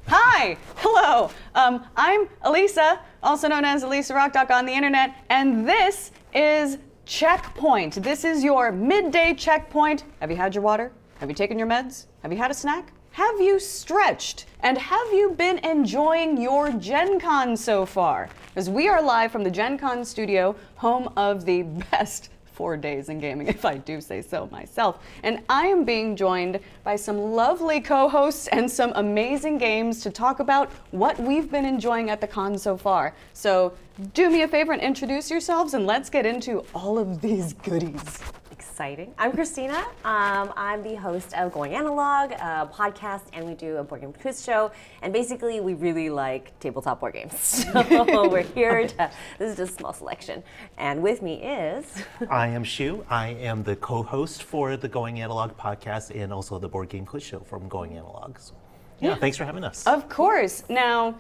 Hi, hello. I'm Elisa, also known as Elisa Rockdock on the internet, and this is Checkpoint. This is your midday checkpoint. Have you had your water? Have you taken your meds? Have you had a snack? Have you stretched? And have you been enjoying your Gen Con so far? Because we are live from the Gen Con studio, home of the best 4 days in gaming, if I do say so myself. And I am being joined by some lovely co-hosts and some amazing games to talk about what we've been enjoying at the con so far. So do me a favor and introduce yourselves, and let's get into all of these goodies. Exciting. I'm Christina. I'm the host of Going Analog, a podcast, and we do a board game quiz show. And basically, we really like tabletop board games. So we're here to, this is just a small selection. And with me is... I am Shu. I am the co-host for the Going Analog podcast and also the board game quiz show from Going Analog. So, yeah, thanks for having us. Of course. Now,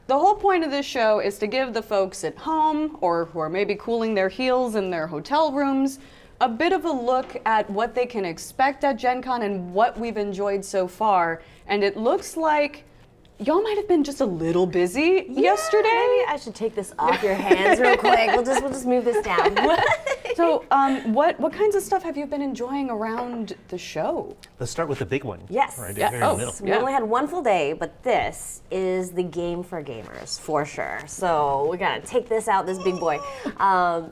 the whole point of this show is to give the folks at home or who are maybe cooling their heels in their hotel rooms a bit of a look at what they can expect at Gen Con and what we've enjoyed so far. And it looks like y'all might have been just a little busy yesterday. Maybe I should take this off your hands real quick. We'll just move this down. So what kinds of stuff have you been enjoying around the show? Let's start with the big one. Yes. Right Yeah. here in the middle. We only had one full day, but this is the game for gamers, for sure. So we're gonna take this out, this big boy.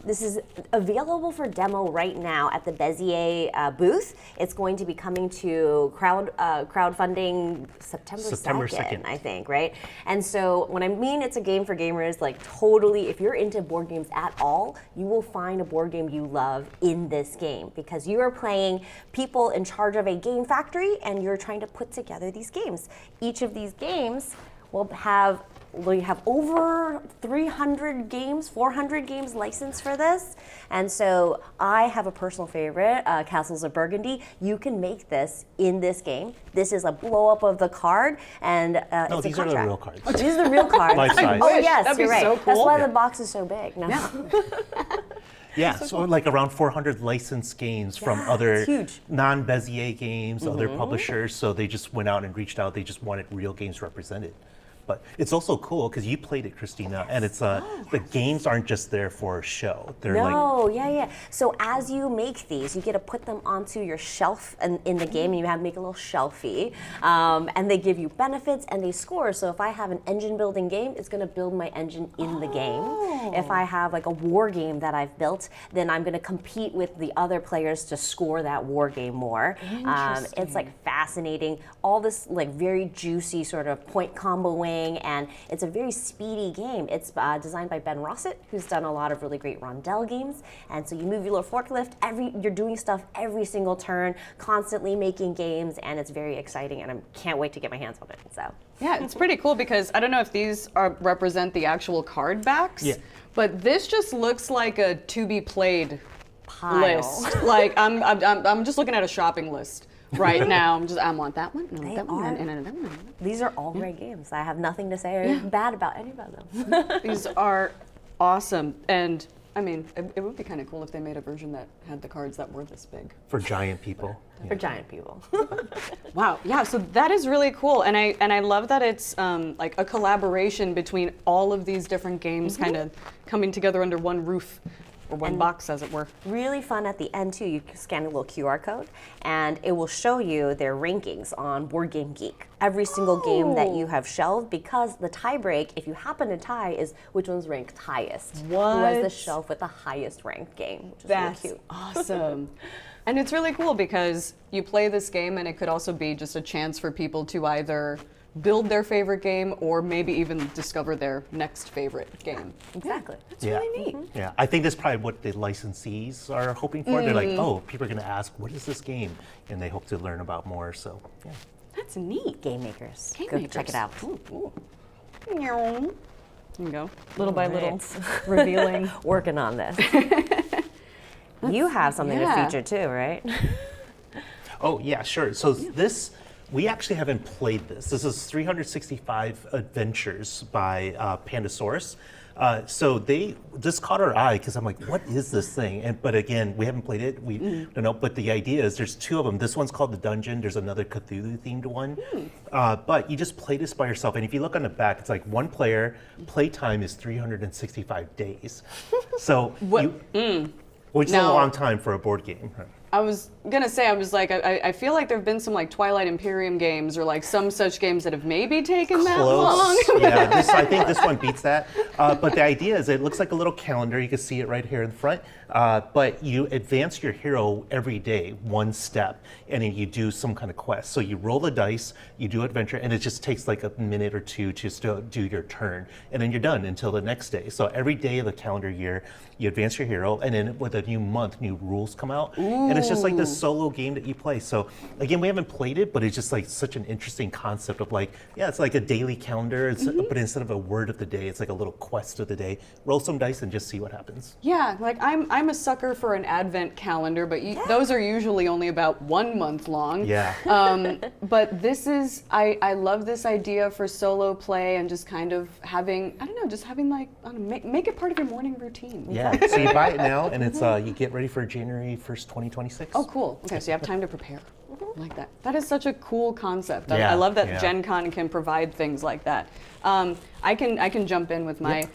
This is available for demo right now at the Bezier booth. It's going to be coming to crowdfunding September 2nd, I think, right? And so when I mean it's a game for gamers, like totally, if you're into board games at all, you will find a board game you love in this game because you are playing people in charge of a game factory and you're trying to put together these games. Each of these games will have over 300 games, 400 games licensed for this. And so I have a personal favorite, Castles of Burgundy. You can make this in this game. This is a blow up of the card, and No, it's these a are contract. the real cards. Oh, these are the real cards. Life size. Oh yes, That'd be you're right. so That's cool. why the box is so big. No. Yeah, so like around 400 licensed games from Yeah, other it's huge. non-Bezier games, other publishers. So they just went out and reached out. They just wanted real games represented. But it's also cool because you played it, Christina, and it's the games aren't just there for a show. They're No, yeah. So as you make these, you get to put them onto your shelf in the game, and you have to make a little shelfie. And they give you benefits and they score. So if I have an engine building game, it's going to build my engine in the game. If I have like a war game that I've built, then I'm going to compete with the other players to score that war game more. It's like fascinating. All this like very juicy sort of point comboing. And it's a very speedy game. It's designed by Ben Rossett, who's done a lot of really great rondel games. And so you move your little forklift, you're doing stuff every single turn, constantly making games, and it's very exciting, and I can't wait to get my hands on it. So Yeah, it's pretty cool because I don't know if these represent the actual card backs, Yeah. but this just looks like a to be played pile. list. Like I'm just looking at a shopping list right now. I want that one. I want that one. And that one. These are all great games. I have nothing to say bad about any of them. These are awesome, and I mean, it would be kind of cool if they made a version that had the cards that were this big. for giant people. For giant people. Wow, yeah, so that is really cool, and I love that it's like a collaboration between all of these different games kind of coming together under one roof, or one box, as it were. Really fun at the end too. You scan a little QR code and it will show you their rankings on Board Game Geek. Every single game that you have shelved, because the tie break, if you happen to tie, is which one's ranked highest. Who has the shelf with the highest ranked game, which is That's really cute. awesome. And it's really cool because you play this game and it could also be just a chance for people to either build their favorite game or maybe even discover their next favorite game. Exactly. It's really neat. Yeah, I think that's probably what the licensees are hoping for. They're like, oh, people are going to ask, what is this game? And they hope to learn about more. So, yeah. That's neat. Game makers. Game Go makers. check it out. Ooh. There you go. Little by little, Right. revealing. Working on this. You have something to feature too, right? Oh, yeah, sure. So this We actually haven't played this. This is 365 Adventures by Pandasaurus. So this caught our eye because I'm like, what is this thing? But again, we haven't played it. We don't know. But the idea is there's two of them. This one's called The Dungeon. There's another Cthulhu themed one. But you just play this by yourself. And if you look on the back, it's like one player. Playtime is 365 days. So which is a long time for a board game. I was gonna say, I feel like there have been some like Twilight Imperium games or like some such games that have maybe taken that long. Yeah, I think this one beats that. But the idea is it looks like a little calendar. You can see it right here in the front. But you advance your hero every day, one step, and then you do some kind of quest. So you roll the dice, you do adventure, and it just takes like a minute or two just to do your turn. And then you're done until the next day. So every day of the calendar year, you advance your hero, and then with a new month, new rules come out. And it's just like this solo game that you play. So again, we haven't played it, but it's just like such an interesting concept of like, yeah, it's like a daily calendar, but instead of a word of the day, it's like a little quest of the day. Roll some dice and just see what happens. Yeah, like I'm a sucker for an advent calendar, but those are usually only about 1 month long. Yeah. But this is, I love this idea for solo play and just kind of having, I don't know, just having like, make it part of your morning routine. Yeah, so you buy it now, and it's you get ready for January 1st, 2026. Oh, cool. Okay, so you have time to prepare. I like that. That is such a cool concept. Yeah, I love that Gen Con can provide things like that. I can jump in with my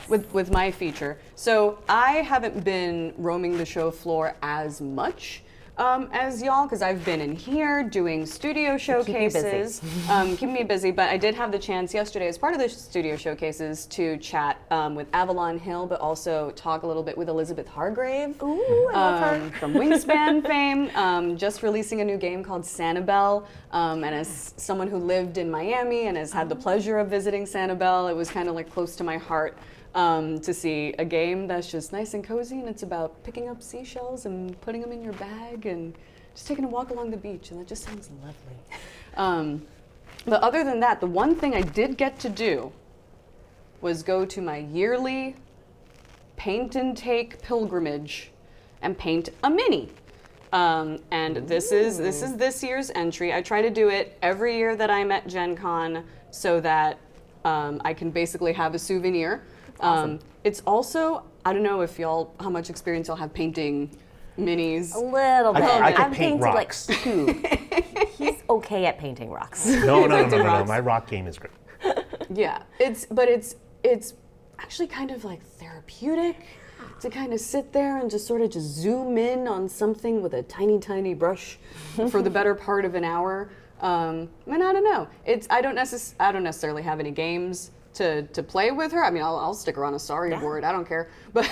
with my feature. So I haven't been roaming the show floor as much as y'all, because I've been in here doing studio showcases, keeping me busy. But I did have the chance yesterday, as part of the studio showcases, to chat with Avalon Hill, but also talk a little bit with Elizabeth Hargrave. Ooh, I love her. From Wingspan fame, just releasing a new game called Sanibel. And as someone who lived in Miami and has had the pleasure of visiting Sanibel, it was kind of like close to my heart. To see a game that's just nice and cozy, and it's about picking up seashells and putting them in your bag and just taking a walk along the beach, and that just sounds lovely. But other than that, the one thing I did get to do was go to my yearly paint and take pilgrimage and paint a mini. And this is this year's entry. I try to do it every year that I'm at Gen Con so that I can basically have a souvenir. Awesome. It's also, I don't know if how much experience y'all have painting minis. A little bit. I can I've paint painted rocks. like 2. He's okay at painting rocks. No. My rock game is great. Yeah, it's actually kind of like therapeutic to kind of sit there and just zoom in on something with a tiny brush for the better part of an hour. And I don't know. I don't necessarily have any games to play with her. I mean, I'll stick her on a storyboard. I don't care. But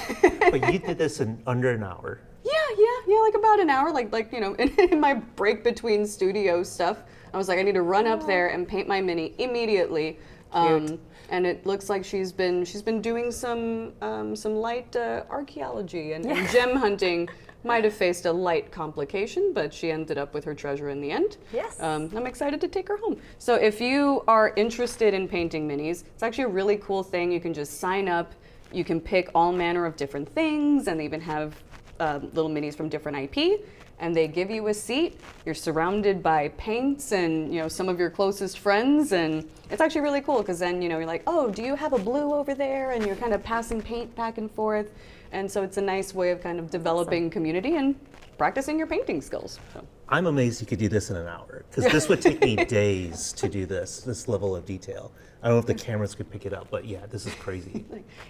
you did this in under an hour. Yeah, like about an hour. Like in my break between studio stuff, I was like, I need to run up there and paint my mini immediately. Cute. And it looks like she's been doing some light archaeology and gem hunting. Might have faced a light complication, but she ended up with her treasure in the end. Yes. I'm excited to take her home. So if you are interested in painting minis, it's actually a really cool thing. You can just sign up. You can pick all manner of different things, and they even have little minis from different IP. And they give you a seat. You're surrounded by paints and some of your closest friends, and it's actually really cool because then you're like, oh, do you have a blue over there? And you're kind of passing paint back and forth. And so it's a nice way of kind of developing community and practicing your painting skills. So. I'm amazed you could do this in an hour, because this would take me days to do this level of detail. I don't know if the cameras could pick it up, but yeah, this is crazy.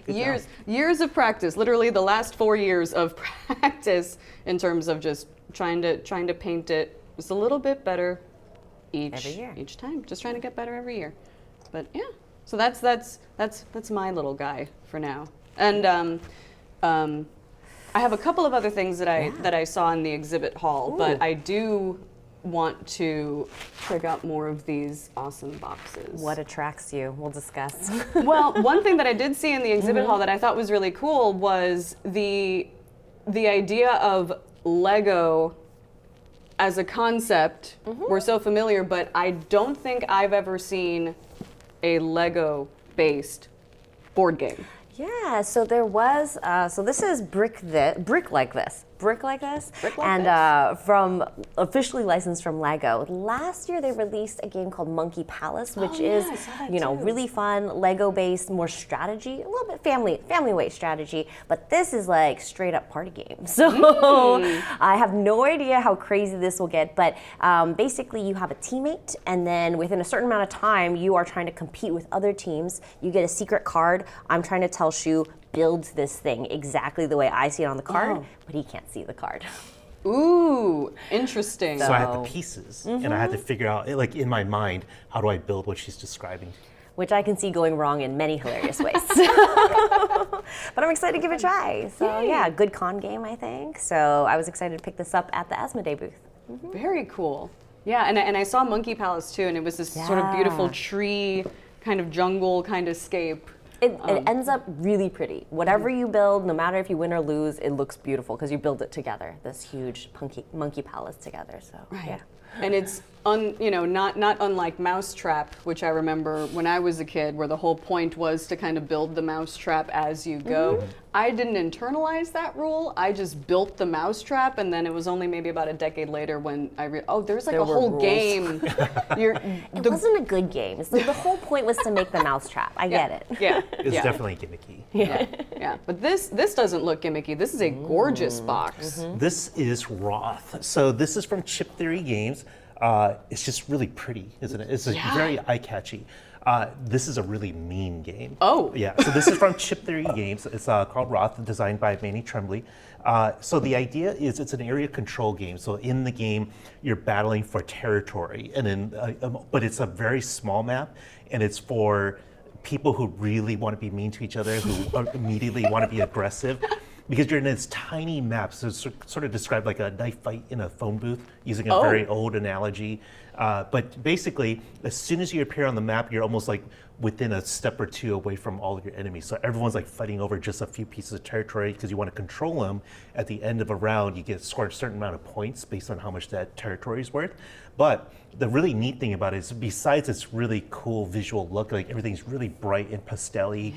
Years of practice, literally the last 4 years of practice in terms of just trying to paint it just a little bit better each time. Just trying to get better every year. But yeah, so that's my little guy for now. And I have a couple of other things that I saw in the exhibit hall, but I do want to check out more of these awesome boxes. What attracts you? We'll discuss. Well, one thing that I did see in the exhibit hall that I thought was really cool was the idea of Lego as a concept. We're so familiar, but I don't think I've ever seen a Lego-based board game. Yeah, so there was, so this is brick like this. brick like this. Brick like and from officially licensed from Lego. Last year they released a game called Monkey Palace, which is, I saw that you know, too. really fun, Lego-based, more strategy, a little bit family weight strategy. But this is like straight up party game. So I have no idea how crazy this will get. But basically, you have a teammate, and then within a certain amount of time, you are trying to compete with other teams. You get a secret card. I'm trying to tell Shu builds this thing exactly the way I see it on the card, but he can't see the card. Ooh, interesting. So I had the pieces, and I had to figure out, like in my mind, how do I build what she's describing? Which I can see going wrong in many hilarious ways. But I'm excited to give it a try. So yeah, good con game, I think. So I was excited to pick this up at the Asmodee booth. Very cool. Yeah, and I saw Monkey Palace too, and it was this sort of beautiful Yeah. tree, kind of jungle kind of scape. It ends up really pretty. Whatever you build, no matter if you win or lose, it looks beautiful because you build it together. This huge monkey palace together. So yeah. And it's not unlike Mousetrap, which I remember when I was a kid, where the whole point was to kind of build the mousetrap as you go. I didn't internalize that rule. I just built the mousetrap, and then it was only maybe about a decade later when I there's like There a were whole rules. game. It wasn't a good game. So the whole point was to make the mousetrap. I get it. Yeah, It's yeah. definitely gimmicky. Yeah, but this doesn't look gimmicky. This is a gorgeous box. This is Roth. So this is from Chip Theory Games. It's just really pretty, isn't it? It's very eye-catchy. This is a really mean game. Oh. Yeah, so this is from Chip Theory Games. It's called Roth, designed by Manny Tremblay. So the idea is it's an area control game. So in the game, you're battling for territory, and then, but it's a very small map, and it's for people who really want to be mean to each other, who immediately want to be aggressive. Because you're in this tiny map, so it's sort of described like a knife fight in a phone booth, using a very old analogy. But basically, as soon as you appear on the map, you're almost like within a step or two away from all of your enemies. So everyone's like fighting over just a few pieces of territory because you want to control them. At the end of a round, you get scored a certain amount of points based on how much that territory is worth. But the really neat thing about it is, besides its really cool visual look, like everything's really bright and pastel-y,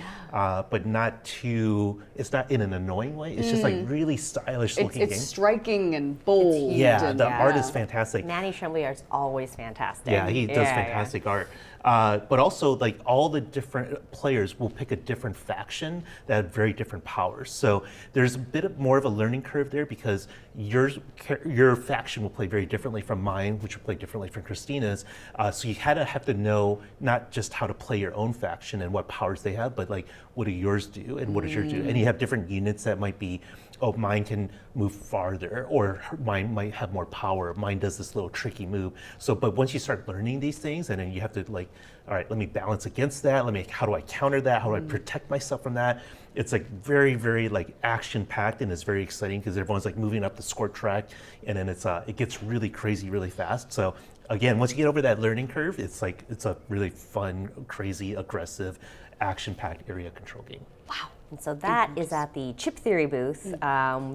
but not too, it's not in an annoying way. It's just like really stylish looking It's game. striking and bold. Yeah, and, the art is fantastic. Manny Tremblay is always fantastic. Yeah, he does fantastic art. But also, like, all the different players will pick a different faction that have very different powers. So there's a bit more of a learning curve there, because your faction will play very differently from mine, which will play differently from Christina's. So you kind of have to know not just how to play your own faction and what powers they have, but like, what do yours do and what does yours do? And you have different units that might be, oh, mine can move farther, or mine might have more power. Mine does this little tricky move. So, but once you start learning these things, and then you have to like, all right, let me balance against that. How do I counter that? How do I protect myself from that? It's like very, very like action packed, and it's very exciting because everyone's like moving up the score track, and then it gets really crazy really fast. So again, once you get over that learning curve, it's a really fun, crazy, aggressive, action packed area control game. Wow. And so that is at the Chip Theory booth.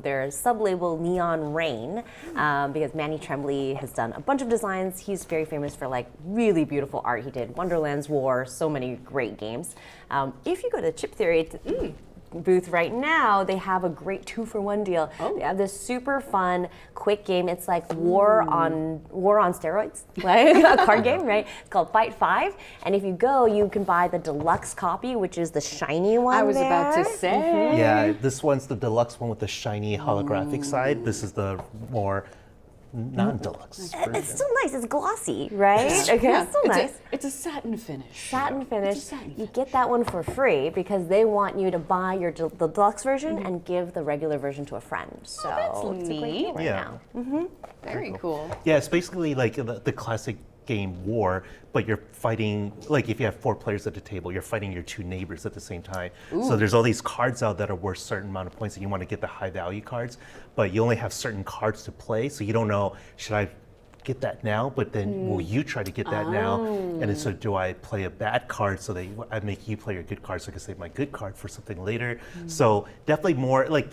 There's sub-label Neon Rain, because Manny Tremblay has done a bunch of designs. He's very famous for like really beautiful art. He did Wonderland's War, so many great games. If you go to Chip Theory booth right now, they have a great 2-for-1 deal. They have this super fun, quick game. It's like War on steroids, like a card game, right? It's called Fight 5. And if you go, you can buy the deluxe copy, which is the shiny one. I was about to there. say. Yeah, this one's the deluxe one with the shiny holographic side. This is the more non-deluxe version. It's still nice. It's glossy, right? Okay, it's still nice. It's a satin finish. Satin finish. satin You get that one for free because they want you to buy the deluxe version and give the regular version to a friend. So that's it's a great neat. deal right Yeah. now. Very cool. Yeah, it's basically like the classic game War, but you're fighting, like if you have 4 players at the table, you're fighting your 2 neighbors at the same time. So there's all these cards out that are worth a certain amount of points, and you want to get the high value cards, but you only have certain cards to play, so you don't know, should I get that now, but then will you try to get that now? And then so do I play a bad card so that I make you play your good card so I can save my good card for something later? So definitely more like,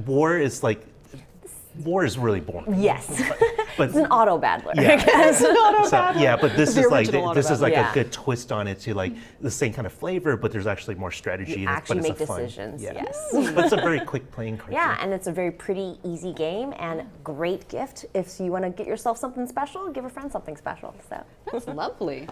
War is really boring. Yes. But It's an auto battler. Yeah. I guess. yeah, but this The is like original this is like Yeah. a good twist on it to like the same kind of flavor, but there's actually more strategy in it. Actually But make it's a fun, decisions. yeah. Yes. But it's a very quick playing card. Yeah, game. and it's a very pretty, easy game and great gift. If you want to get yourself something special, give a friend something special. So. That's lovely.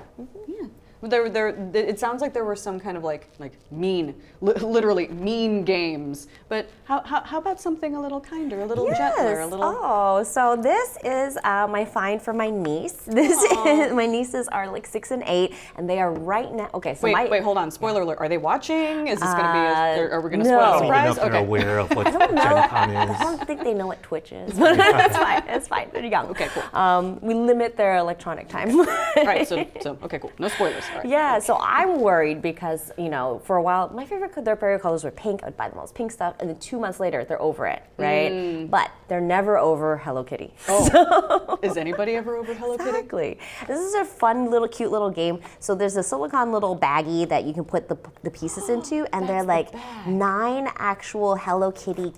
Yeah. It sounds like there were some kind of like mean, literally mean games. But how about something a little kinder, a little gentler, a little? Oh, so this is my find for my niece. This is my nieces are like 6 and 8, and they are right now. Okay, so Wait, hold on. Spoiler alert. Are they watching? Is this going to be? Are we going to no. spoil I a don't even know surprise? if they're aware of what Gen Con I is. don't think they know what Twitch is, but it's fine. It's fine. They're young. Okay, cool. We limit their electronic time. All right. So okay, cool. No spoilers. All right. Yeah, so I'm worried because, for a while, my favorite colors were pink. I would buy the most pink stuff, and then 2 months later, they're over it, right? But they're never over Hello Kitty. Oh. Is anybody ever over Hello Kitty? Exactly. This is a fun little, cute little game. So there's a silicone little baggie that you can put the pieces into, and they're like 9 actual Hello Kitty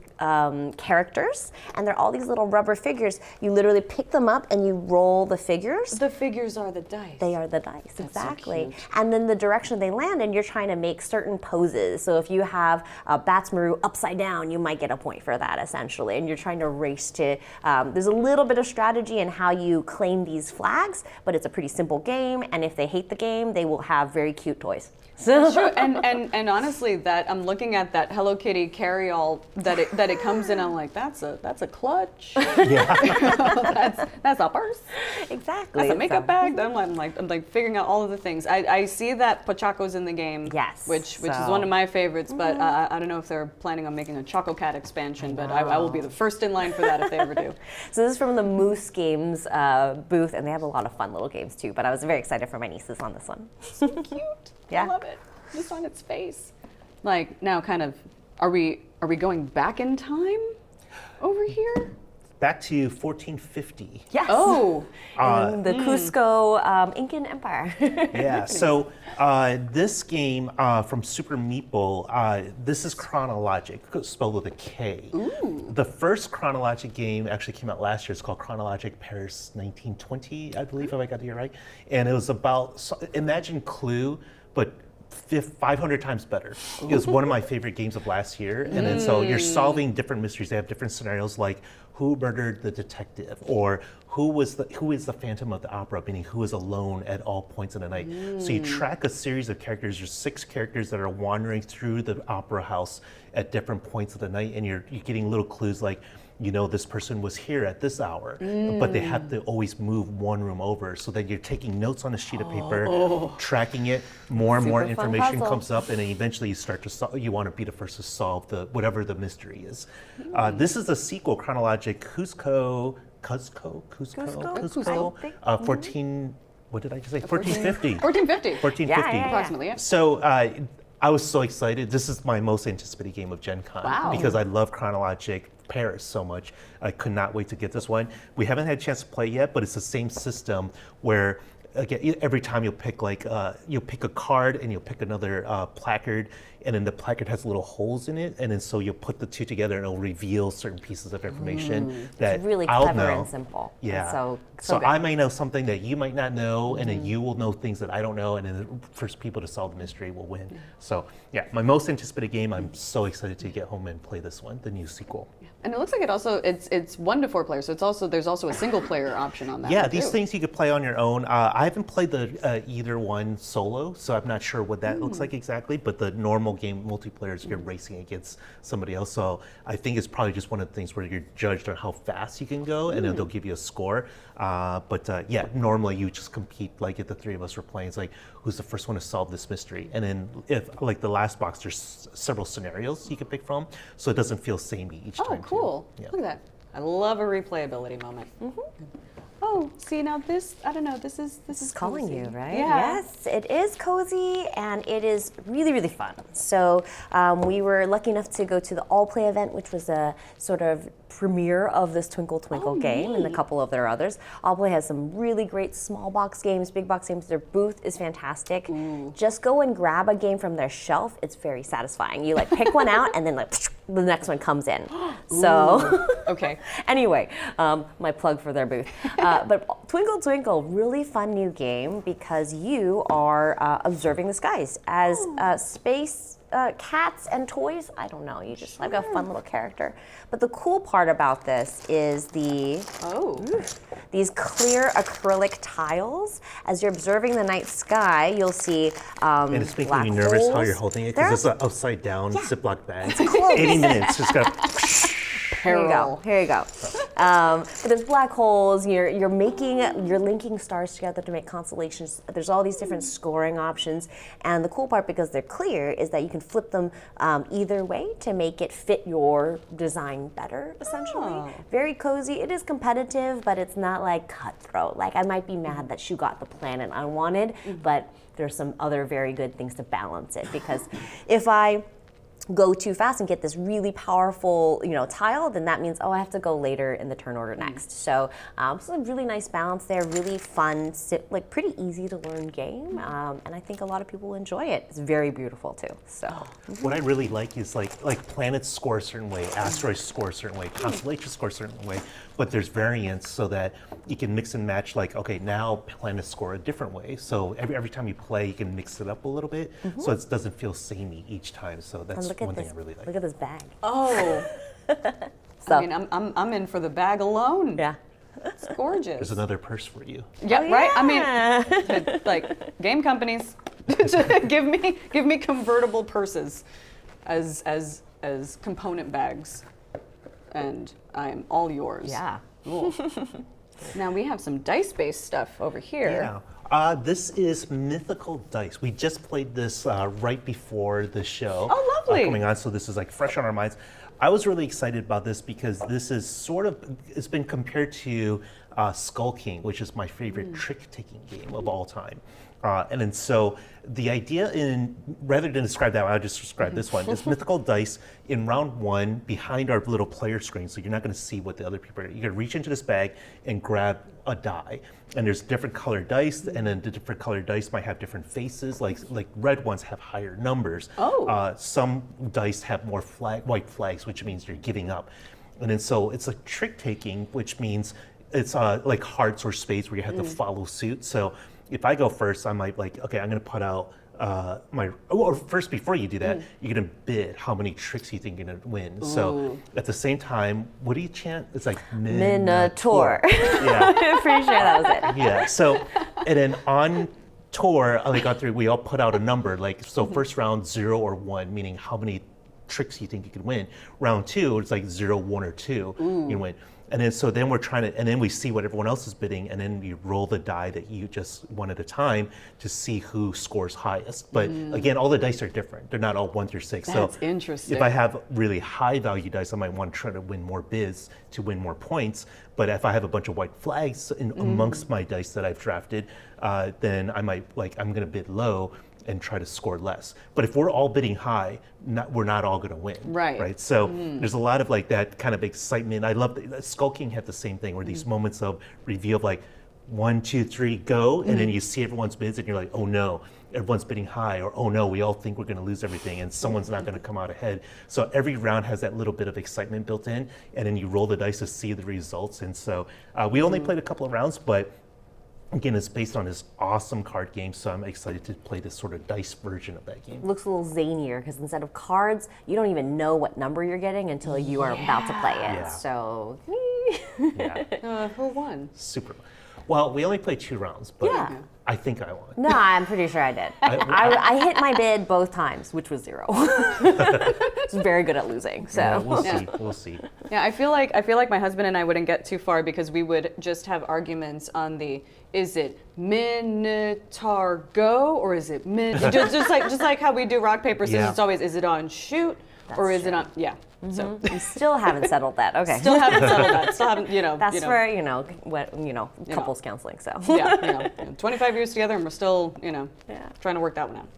characters, and they're all these little rubber figures. You literally pick them up and you roll the figures. The figures are the dice. They are the dice, exactly. cute. And then the direction they land in, you're trying to make certain poses. So if you have Bats Maru upside down, you might get a point for that, essentially. And you're trying to race to, there's a little bit of strategy in how you claim these flags, but it's a pretty simple game. And if they hate the game, they will have very cute toys. That's true. And honestly, that I'm looking at that Hello Kitty carry-all that it comes in. I'm like, that's a clutch. that's a purse. Exactly. That's a makeup bag. I'm like figuring out all of the things. I see that Pochaco's in the game. Yes. Which is one of my favooth. But I don't know if they're planning on making a Choco Cat expansion. But I will be the first in line for that if they ever do. So this is from the Moose Games booth, and they have a lot of fun little games too. But I was very excited for my nieces on this one. So cute. Yeah. I love it. Just on its face. Like now, kind of. Are we going back in time over here? Back to 1450. Yes. Oh. In the Cusco Incan Empire. Yeah, so this game from Super Meat Bowl, this is Chronologic, spelled with a K. Ooh. The first Chronologic game actually came out last year. It's called Chronologic Paris 1920, I believe, if I got it right. And it was about, imagine Clue, but 500 times better. It was one of my favorite games of last year. And then so you're solving different mysteries. They have different scenarios like who murdered the detective, or who is the Phantom of the Opera, meaning who is alone at all points in the night. So you track a series of characters. There's 6 characters that are wandering through the opera house at different points of the night, and you're getting little clues like, this person was here at this hour, but they have to always move one room over, so that you're taking notes on a sheet of paper, tracking it. More and more Super fun information puzzle. comes up, and then eventually you start to you want to be the first to solve whatever the mystery is. This is a sequel, Chronologic Cusco, Cusco? 14. What did I just say? 1450. 1450. 1450. Yeah. Approximately, yeah. So I was so excited. This is my most anticipated game of Gen Con Wow. because I love Chronologic Paris so much. I could not wait to get this one. We haven't had a chance to play yet, but it's the same system where again, every time you'll pick you'll pick a card and you'll pick another placard, and then the placard has little holes in it, and then so you'll put the two together and it'll reveal certain pieces of information that It's really I'll clever know. and simple. Yeah. It's so So good. I may know something that you might not know, and then you will know things that I don't know, and then the first people to solve the mystery will win. So yeah, my most anticipated game. I'm so excited to get home and play this one, the new sequel. And it looks like it's 1 to 4 players, so there's also a single player option on that. Yeah, one, these too. things you could play on your own. I haven't played the either one solo, so I'm not sure what that looks like exactly. But the normal game multiplayer is you're racing against somebody else. So I think it's probably just one of the things where you're judged on how fast you can go, and then they'll give you a score. Yeah, normally you just compete like if the 3 of us were playing. It's like who's the first one to solve this mystery, and then if like the last box, there's several scenarios you can pick from, so it doesn't feel samey each Oh, time. cool. Yeah. Look at that. I love a replayability moment. Oh, see now this, I don't know, this is Calling cozy. you, right? Yeah. Yes, it is cozy and it is really, really fun. So we were lucky enough to go to the All Play event, which was a sort of premiere of this Twinkle Twinkle game and a couple of their others. Allplay has some really great small box games, big box games. Their booth is fantastic. Just go and grab a game from their shelf. It's very satisfying. You like pick one out and then like the next one comes in. So Okay. anyway, my plug for their booth. But Twinkle Twinkle, really fun new game because you are observing the skies as space cats and toys. I don't know. You just like a fun little character. But the cool part about this is these clear acrylic tiles. As you're observing the night sky, you'll see And it's making black me nervous how holes. you're holding it They're- because it's an upside down Ziploc bag. close. 80 minutes, just got. Here you go. Here you go. But there's black holes. You're linking stars together to make constellations. There's all these different scoring options, and the cool part, because they're clear, is that you can flip them either way to make it fit your design better. Essentially, very cozy. It is competitive, but it's not like cutthroat. Like I might be mad that you got the planet I wanted, but there's some other very good things to balance it. Because if I go too fast and get this really powerful, tile, then that means, I have to go later in the turn order next. So it's a really nice balance there, really fun, like pretty easy to learn game, and I think a lot of people will enjoy it. It's very beautiful too. So What I really like is like planets score a certain way, asteroids score a certain way, constellations score a certain way, but there's variance so that you can mix and match. Like, okay, now planets score a different way. So every time you play, you can mix it up a little bit, so it doesn't feel samey each time. So that's one thing I really like. Look at this bag. Oh. So, I mean, I'm in for the bag alone. yeah. It's gorgeous. There's another purse for you. Yeah, right. I mean, like game companies, give me convertible purses as component bags, and I'm all yours. Yeah. Cool. Now we have some dice-based stuff over here. Yeah. This is Mythical Dice. We just played this right before the show. Oh, lovely. Coming on, so this is like fresh on our minds. I was really excited about this because this is it's been compared to Skull King, which is my favorite trick-taking game of all time. And then so the idea rather than describe that one, I'll just describe this one. It's Mythical Dice in round one behind our little player screen, so you're not going to see what the other people are. You're going to reach into this bag and grab a die. And there's different colored dice, and then the different colored dice might have different faces. Like red ones have higher numbers. Some dice have more white flags, which means you're giving up. And then so it's a trick taking, which means it's like hearts or spades where you have to follow suit. So if I go first, I might okay, I'm going to put out or first, before you do that, you're going to bid how many tricks you think you're going to win. So at the same time, what do you chant? It's like Minotaur. Yeah. I'm pretty sure that was it. Yeah. So, and then on tour, we all put out a number. So first round, 0 or 1, meaning how many tricks you think you could win. Round 2, it's like 0, 1, or 2, you win. And then we're trying to, and then we see what everyone else is bidding, and then you roll the die that you just one at a time to see who scores highest. But again, all the dice are different. They're not all 1 through 6. That's so interesting. if I have really high value dice, I might want to try to win more bids to win more points. But if I have a bunch of white flags amongst my dice that I've drafted, then I might I'm going to bid low and try to score less. But if we're all bidding high, we're not all going to win. Right. So there's a lot of that kind of excitement. I love Skull King had the same thing, where these moments of reveal of 1, 2, 3, go, and then you see everyone's bids and you're like, oh no, everyone's bidding high, or oh no, we all think we're going to lose everything and someone's not going to come out ahead. So every round has that little bit of excitement built in, and then you roll the dice to see the results. And so we only played a couple of rounds, but again, it's based on this awesome card game, so I'm excited to play this sort of dice version of that game. Looks a little zanier because instead of cards, you don't even know what number you're getting until you are about to play it. Yeah. So, Yeah, Who won? super. Well, we only played 2 rounds, but Yeah. I think I won. no, I'm pretty sure I did. I hit my bid both times, which was 0. It's very good at losing. So Yeah, we'll see. We'll see. Yeah, I feel like my husband and I wouldn't get too far because we would just have arguments on is it Minotaur go or is it just like how we do rock paper scissors. Yeah. It's always, is it on shoot or is it on So we still haven't settled that. Okay. still haven't settled that. Still haven't That's for couples counseling. So 25 years together and we're still trying to work that one out.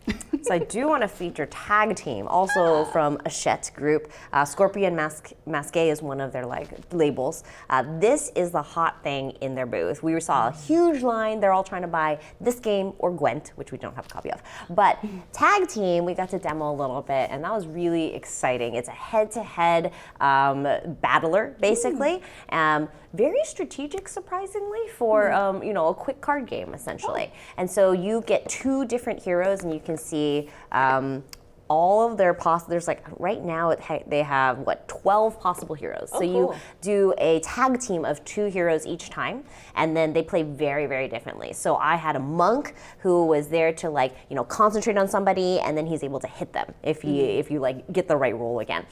So I do want to feature Tag Team, also from Hachette Group. Scorpion Masqué is one of their labels. This is the hot thing in their booth. We saw a huge line. They're all trying to buy this game or Gwent, which we don't have a copy of. But Tag Team, we got to demo a little bit, and that was really exciting. It's a head-to-head battler, basically. Very strategic, surprisingly, for a quick card game, essentially. And so you get 2 different heroes, and you can see all of their there's right now they have 12 possible heroes. So you do a tag team of 2 heroes each time, and then they play very, very differently. So I had a monk who was there to concentrate on somebody, and then he's able to hit them if you get the right roll again.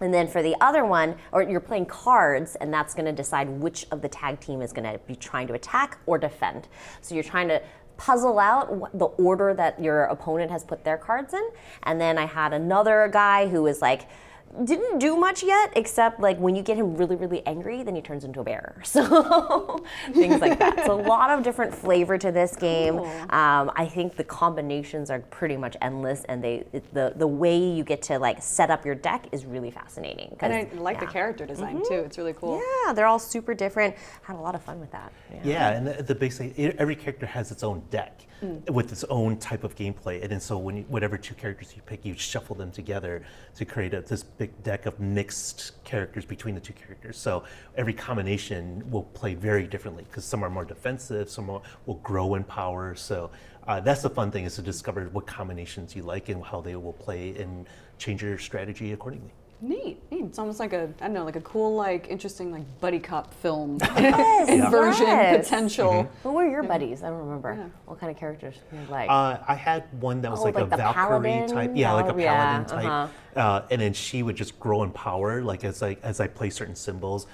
And then for the other one, or you're playing cards, and that's going to decide which of the tag team is going to be trying to attack or defend. So you're trying to puzzle out the order that your opponent has put their cards in. And then I had another guy who was didn't do much yet, except when you get him really, really angry, then he turns into a bear. So things like that. So a lot of different flavor to this game. I think the combinations are pretty much endless, and the way you get to set up your deck is really fascinating. And I like the character design too. It's really cool. Yeah, they're all super different. Had a lot of fun with that. Yeah, and the basic every character has its own deck with its own type of gameplay, and then so whatever 2 characters you pick, you shuffle them together to create this big deck of mixed characters between the 2 characters. So every combination will play very differently because some are more defensive, some will grow in power. So that's the fun thing, is to discover what combinations you like and how they will play and change your strategy accordingly. Neat. It's almost like a cool, interesting, buddy cop film Yes, inversion yes. potential. Who were your buddies? I don't remember. What kind of characters you like? I had one that was a the Valkyrie paladin? type, like a paladin Yeah, type, and then she would just grow in power. As I play certain symbols,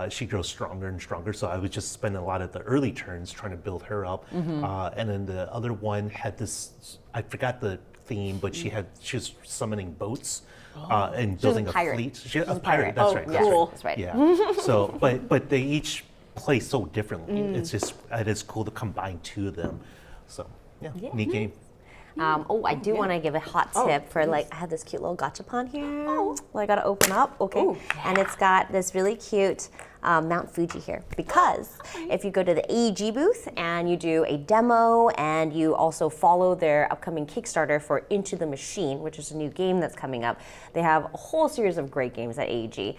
she grows stronger and stronger. So I would just spend a lot of the early turns trying to build her up, and then the other one had this. I forgot the theme, but she was summoning boats. And building a fleet. She was a pirate. That's right. Cool. That's right. Yeah. So, but they each play so differently. It is cool to combine 2 of them. So yeah. Neat game. I do want to give a hot tip for I had this cute little gachapon here. I got to open up. Okay. And it's got this really cute Mount Fuji here, because if you go to the AEG booth and you do a demo and you also follow their upcoming Kickstarter for Into the Machine, which is a new game that's coming up, they have a whole series of great games at AEG.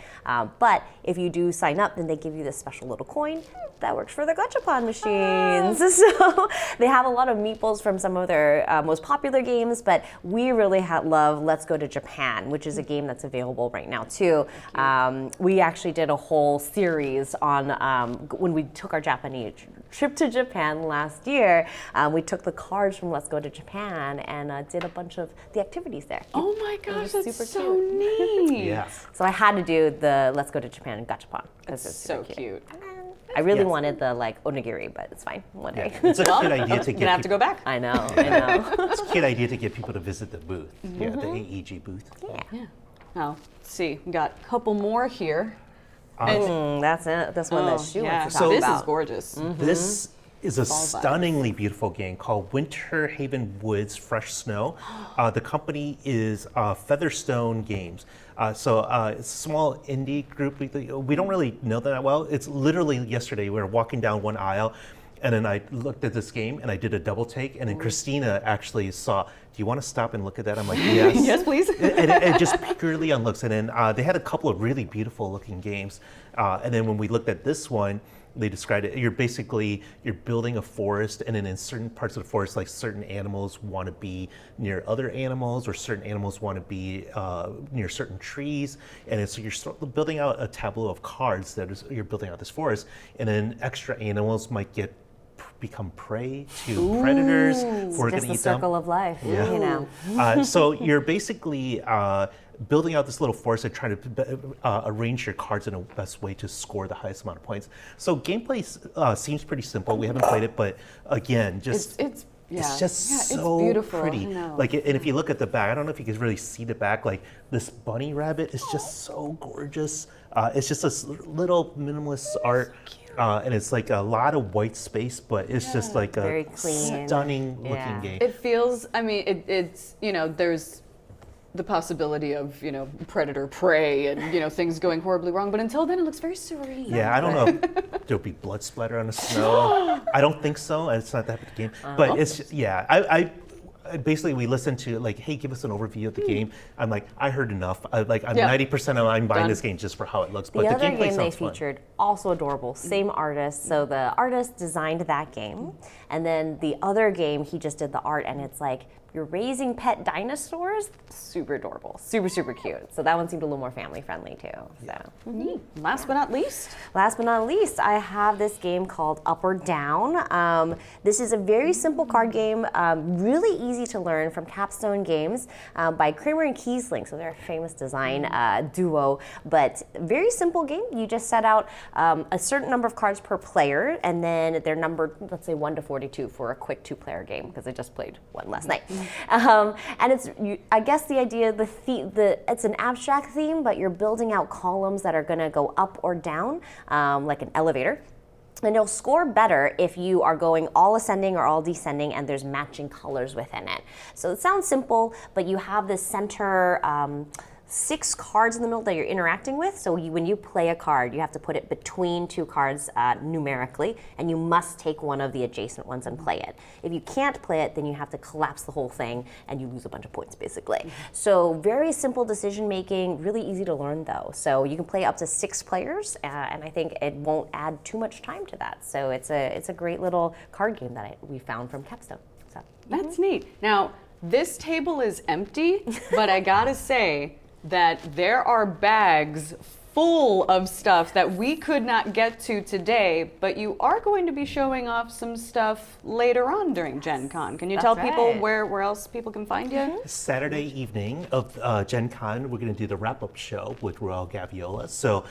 But if you do sign up, then they give you this special little coin that works for the gachapon machines. So they have a lot of meeples from some of their most popular games, but we really love Let's Go to Japan, which is a game that's available right now too. We actually did a whole series on when we took our Japanese trip to Japan last year. We took the cards from Let's Go to Japan and did a bunch of the activities there. Oh my gosh, that's super so cute. neat. Yeah. So I had to do the Let's Go to Japan gachapon because it's So super cute. I really wanted the onigiri, but it's fine. One day. It's a good idea to Gonna have to go back. I know. I know. It's a cute idea to get people to visit the booth. Yeah, the AEG booth. Yeah. Oh, let's see. We got a couple more here. That's it. That's one that Shu wants to So talk this about. is gorgeous. This is a vibes. stunningly beautiful game called Winter Haven Woods Fresh Snow. The company is Featherstone Games. It's a small indie group. We don't really know them that well. It's literally yesterday we were walking down one aisle, and then I looked at this game and I did a double take, and then Christina actually saw, do you want to stop and look at that? I'm like, yes. Yes, please. and just purely on looks. And then they had a couple of really beautiful looking games. And then when we looked at this one, they described it, you're building a forest, and then in certain parts of the forest, certain animals want to be near other animals, or certain animals want to be near certain trees. And so you're building out a tableau of cards you're building out this forest, and then extra animals might become prey to predators who are going to eat them. Just the circle of life, you know. So you're basically building out this little forest and trying to arrange your cards in the best way to score the highest amount of points. So gameplay seems pretty simple. We haven't played it, but again, It's just so beautiful. pretty. I know. And if you look at the back, I don't know if you can really see the back. This bunny rabbit is just so gorgeous. It's just this little minimalist art. and it's like a lot of white space, but it's just like a Very clean. stunning Yeah. looking game. It feels, I mean, it's, there's the possibility of, predator, prey, and, things going horribly wrong. But until then, it looks very serene. Yeah, I don't know if there'll be blood splatter on the snow. I don't think so. It's not that big a game. But it's, yeah, I basically, we listened to like, hey, give us an overview of the game. I'm like, I heard enough. I'm 90% of I'm buying Done. this game just for how it looks. But The the other gameplay game they sounds fun. featured, also adorable, same artist. So the artist designed that game, and then the other game, he just did the art, and it's like, you're raising pet dinosaurs. Super adorable, super, super cute. So that one seemed a little more family friendly too. So. Last but not least, Last but not least, I have this game called Up or Down. This is a very simple card game, really easy to learn, from Capstone Games by Kramer and Kiesling. So they're a famous design duo, but very simple game. You just set out a certain number of cards per player, and then they're numbered, let's say 1 to 42 for a quick 2-player game, because I just played one last night. And it's, I guess the idea, it's an abstract theme, but you're building out columns that are going to go up or down, like an elevator. And you'll score better if you are going all ascending or all descending and there's matching colors within it. So it sounds simple, but you have this center 6 cards in the middle that you're interacting with. So when you play a card, you have to put it between 2 cards numerically, and you must take one of the adjacent ones and play it. If you can't play it, then you have to collapse the whole thing, and you lose a bunch of points, basically. So very simple decision making, really easy to learn though. So you can play up to 6 players, and I think it won't add too much time to that. So it's a great little card game that we found from Capstone. So. that's neat. Now, this table is empty, but I gotta say that there are bags full of stuff that we could not get to today, but you are going to be showing off some stuff later on during Gen Con. Can you tell people right. where else people can find you? Saturday evening of Gen Con, we're going to do the wrap-up show with Royal Gaviola. So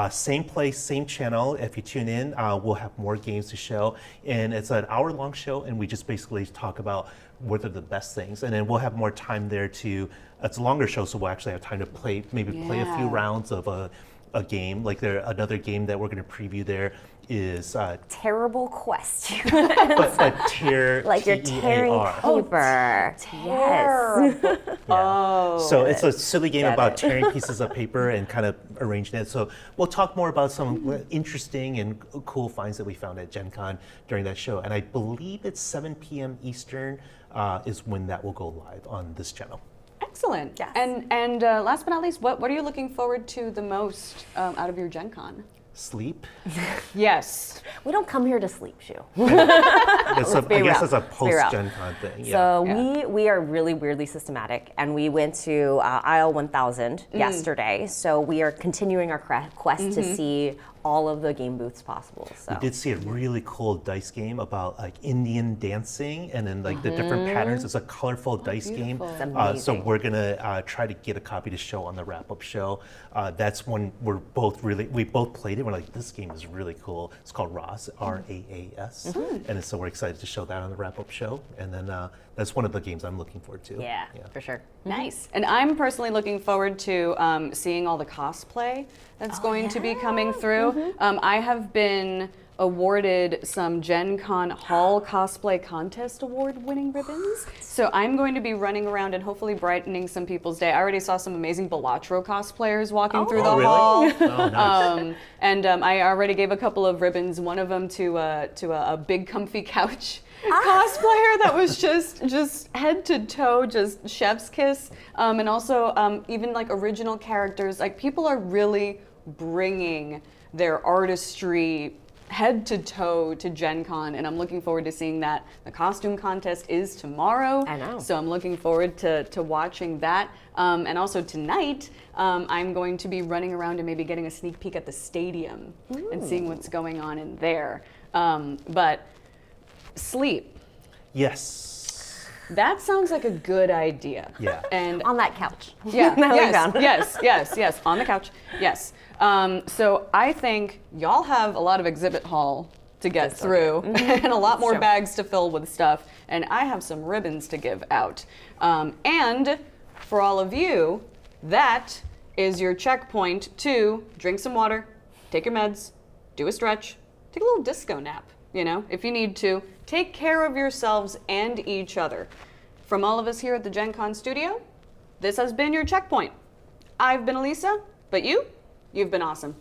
same place, same channel. If you tune in, we'll have more games to show. And it's an hour-long show, and we just basically talk about what are the best things. And then we'll have more time there to, it's a longer show, so we'll actually have time to play, maybe play a few rounds of a game. Like another game that we're going to preview there is Terrible question. but tear, Like you're tearing T-E-A-R. paper. Yes. So it's a silly game about tearing pieces of paper and kind of arranging it. So we'll talk more about some interesting and cool finds that we found at Gen Con during that show. And I believe it's 7 p.m. Eastern is when that will go live on this channel. Excellent. Yes. And last but not least, what are you looking forward to the most out of your Gen Con? Sleep. Yes. We don't come here to sleep, Shu. I be guess real. it's a Let's be real. post-Gen Con thing. Yeah. So we are really weirdly systematic, and we went to aisle 1000 yesterday. So we are continuing our quest to see all of the game booths possible. So. We did see a really cool dice game about like Indian dancing, and then like the different patterns. It's a colorful dice game. It's amazing. So we're gonna try to get a copy to show on the wrap-up show. That's when we both played it. We're like, this game is really cool. It's called RAAS, R-A-A-S, and so we're excited to show that on the wrap-up show. And then that's one of the games I'm looking forward to. Yeah, for sure. Nice. And I'm personally looking forward to seeing all the cosplay that's going to be coming through. I have been awarded some Gen Con Hall Cosplay Contest Award winning ribbons. So I'm going to be running around and hopefully brightening some people's day. I already saw some amazing Balatro cosplayers walking through the really? hall. Oh, nice. And I already gave a couple of ribbons, one of them to a big comfy couch cosplayer that was just head to toe, just chef's kiss. And also even like original characters. Like people are really bringing their artistry head to toe to Gen Con, and I'm looking forward to seeing that. The costume contest is tomorrow. I know. So I'm looking forward to watching that. And also tonight, I'm going to be running around and maybe getting a sneak peek at the stadium and seeing what's going on in there. But sleep. Yes. That sounds like a good idea. Yeah. And On that couch. yeah, That we found. yes, on the couch, yes. So I think y'all have a lot of exhibit hall to get through and a lot more true. bags to fill with stuff, and I have some ribbons to give out. And for all of you, that is your checkpoint to drink some water, take your meds, do a stretch, take a little disco nap, you know, if you need to. Take care of yourselves and each other. From all of us here at the Gen Con studio, this has been your checkpoint. I've been Elisa, but you've been awesome.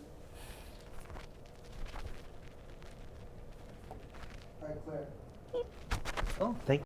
All right, Claire. Oh, thank